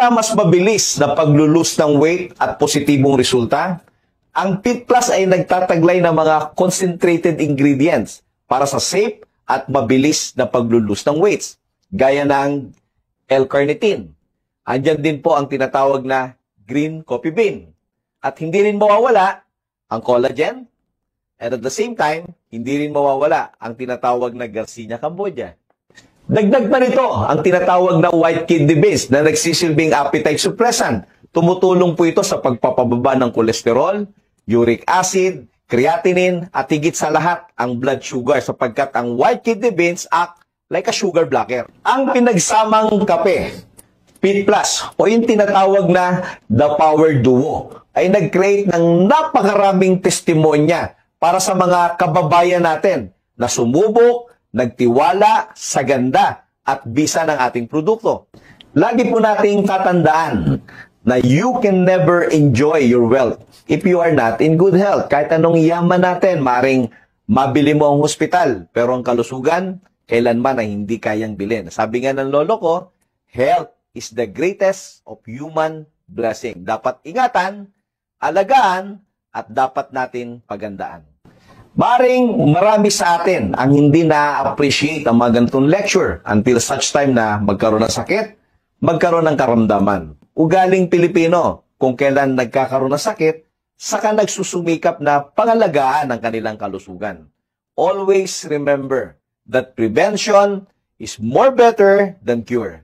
Basta mas mabilis na paglulus ng weight at positibong resulta, ang Fit Plus ay nagtataglay ng mga concentrated ingredients para sa safe at mabilis na paglulus ng weights, gaya ng L-carnitine. Andyan din po ang tinatawag na green coffee bean. At hindi rin mawawala ang collagen, and at the same time, hindi rin mawawala ang tinatawag na Garcinia cambogia. Dagdag pa nito ang tinatawag na white kidney beans na nagsisilbing appetite suppressant. Tumutulong po ito sa pagpapababa ng kolesterol, uric acid, creatinine, at higit sa lahat ang blood sugar sapagkat ang white kidney beans act like a sugar blocker. Ang pinagsamang kape, Fit Plus, o yung tinatawag na The Power Duo, ay nag-create ng napakaraming testimonya para sa mga kababayan natin na sumubok, nagtiwala sa ganda at bisa ng ating produkto. Lagi po nating tatandaan na you can never enjoy your wealth if you are not in good health. Kahit anong yaman natin, maring mabili mo ang hospital, pero ang kalusugan, kailanman ay hindi kayang bilhin. Sabi nga ng lolo ko, health is the greatest of human blessing. Dapat ingatan, alagaan, at dapat natin pagandaan. Maring marami sa atin ang hindi na-appreciate ang mga ganitong lecture until such time na magkaroon ng sakit, magkaroon ng karamdaman. Ugaling Pilipino, kung kailan nagkakaroon ng sakit, saka nagsusumikap na pangalagaan ang kanilang kalusugan. Always remember that prevention is more better than cure.